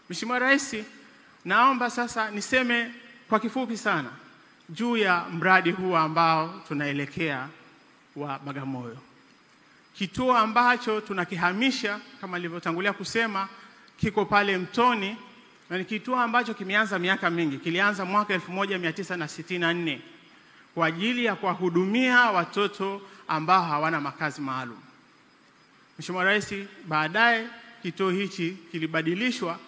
Mheshimiwa Rais, naomba sasa niseme kwa kifupi sana juu ya mradi huu ambao tunaelekea wa Bagamoyo. Kituo ambacho tunakihamisha kama nilivyotangulia kusema kiko pale Mtoni, na ni kituo ambacho kimeanza miaka mingi. Kilianza mwaka 1964 kwa ajili ya kuwahudumia watoto ambao hawana makazi maalum. Mheshimiwa Rais, baadaye kituo hichi kilibadilishwa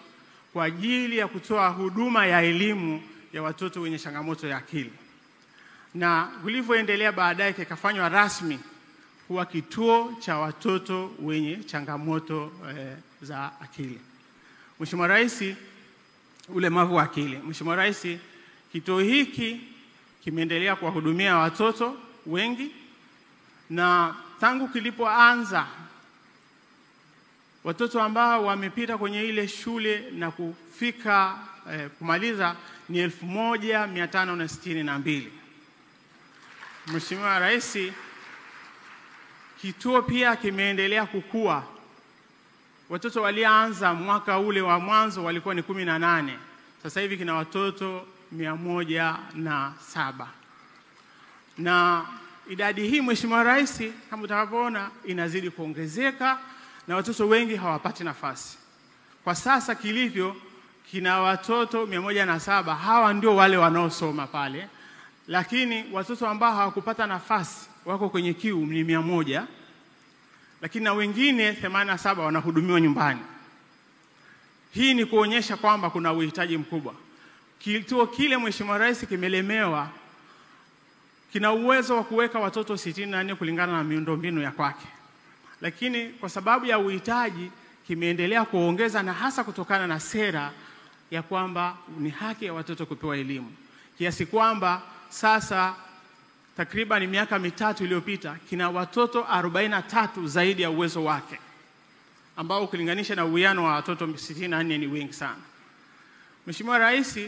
kwa ajili ya kutoa huduma ya elimu ya watoto wenye changamoto ya akili. Na vilivyoendelea baadaye kikafanywa rasmi kuwa kituo cha watoto wenye changamoto za akili. Mheshimiwa Rais, ulemavu wa akili. Mheshimiwa Rais, kituo hiki kimeendelea kuwahudumia watoto wengi, na tangu kilipoanza watoto ambao wamepita kwenye ile shule na kufika kumaliza ni 1562. Mheshimiwa Rais, kituo pia kimeendelea kukua. Watoto walianza mwaka ule wa mwanzo walikuwa ni 18. Sasa hivi kina watoto 107. Na idadi hii Mheshimiwa Rais, kama utakapoona, inazidi kuongezeka na watoto wengi hawapati nafasi. Kwa sasa kilivyo kina watoto 107, hawa ndio wale wanaosoma pale. Lakini watoto ambao hawakupata nafasi wako kwenye kiu ni 100. Lakini na wengine 87 wanahudumiwa nyumbani. Hii ni kuonyesha kwamba kuna uhitaji mkubwa. Kituo kile Mheshimiwa Rais kimelemewa, kina uwezo wa kuweka watoto 64 kulingana na miundombinu ya kwake. Lakini kwa sababu ya uhitaji kimeendelea kuongeza, na hasa kutokana na sera ya kwamba ni haki ya watoto kupewa elimu. Kiasi kwamba sasa takriban miaka 3 iliyopita kina watoto 43 zaidi ya uwezo wake, ambao ukilinganisha na uwiano wa watoto 64 ni wengi sana. Mheshimiwa Rais,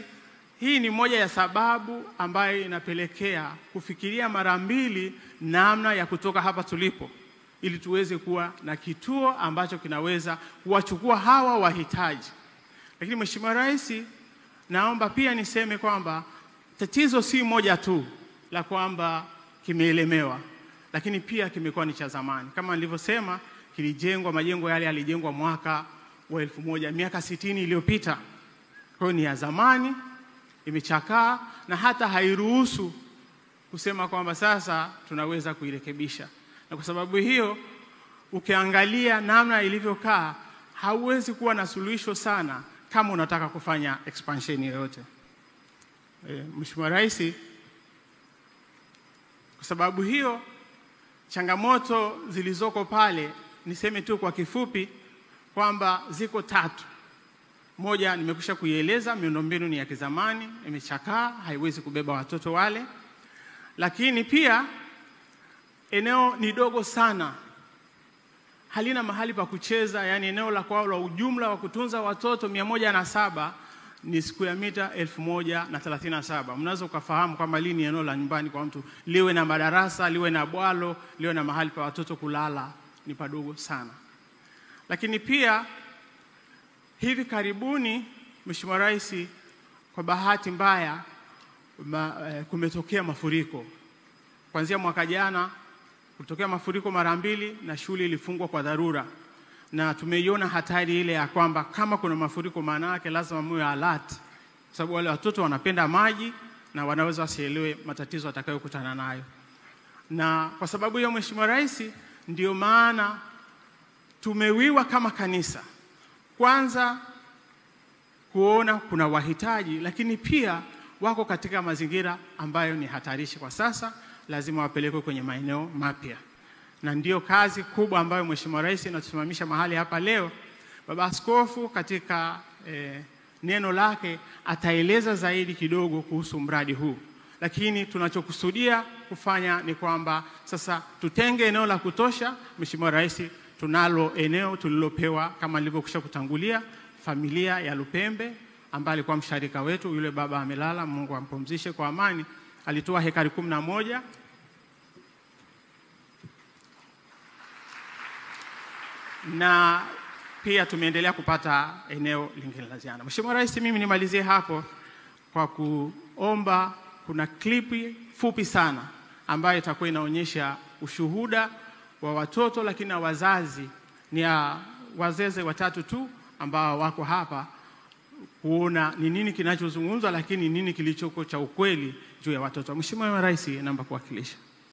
hii ni moja ya sababu ambayo inapelekea kufikiria mara mbili namna ya kutoka hapa tulipo, ili tuweze kuwa na kituo ambacho kinaweza kuwachukua hawa wahitaji. Lakini Mheshimiwa Rais, naomba pia niseme kwamba tatizo si moja tu la kwamba kimeelemewa, lakini pia kimekuwa ni cha zamani. Kama nilivyosema, kilijengwa, majengo yale yalijengwa mwaka wa 1000 miaka 60 iliyopita. Kwa hiyo ni ya zamani, imechakaa, na hata hairuhusu kusema kwamba sasa tunaweza kuirekebisha. Na kwa sababu hiyo ukiangalia namna ilivyokaa, hauwezi kuwa na suluhisho sana kama unataka kufanya expansion yoyote. Mheshimiwa Rais, kwa sababu hiyo changamoto zilizoko pale, niseme tu kwa kifupi kwamba ziko 3. Moja nimekwisha kuieleza, miundombinu ni ya kizamani, imechakaa, haiwezi kubeba watoto wale. Lakini pia eneo ni dogo sana, halina mahali pa kucheza. Yani eneo la kwao la ujumla wa kutunza watoto 107 ni square meter 1037. Mnaweza kufahamu kwamba lini eneo la nyumbani kwa mtu liwe na madarasa, liwe na bwalo, liwe na mahali pa watoto kulala, ni padogo sana. Lakini pia hivi karibuni Mheshimiwa Rais, kwa bahati mbaya kumetokea mafuriko. Kuanzia mwaka jana kutokea mafuriko mara 2 na shule ilifungwa kwa dharura. Na tumeiona hatari ile ya kwamba kama kuna mafuriko, maana yake lazima muwe alert, sababu wale watoto wanapenda maji na wanaweza wasielewe matatizo atakayokutana nayo. Na kwa sababu hiyo Mheshimiwa Rais, ndio maana tumewiwa kama kanisa kwanza kuona kuna wahitaji, lakini pia wako katika mazingira ambayo ni hatarishi kwa sasa, lazima wapelekwe kwenye maeneo mapya. Na ndio kazi kubwa ambayo Mheshimiwa Rais anatusimamisha mahali hapa leo. Baba Askofu katika neno lake ataeleza zaidi kidogo kuhusu mradi huu. Lakini tunachokusudia kufanya ni kwamba sasa tutenge eneo la kutosha. Mheshimiwa Rais, tunalo eneo tulilopewa kama nilivyokwisha kutangulia, familia ya Lupembe ambaye alikuwa msharika wetu, yule baba amelala, Mungu ampumzishe kwa amani, alitoa hekari 11. Na pia tumeendelea kupata eneo lingine la ziada. Mheshimiwa Rais, mimi nimalizie hapo kwa kuomba, kuna klipi fupi sana ambayo itakuwa inaonyesha ushuhuda wa watoto lakini na wazazi. Ni wazeze watatu tu ambao wako hapa kuona ni nini kinachozungumzwa lakini nini kilichoko cha ukweli juu ya watoto. Mheshimiwa Rais, naomba kuwakilisha.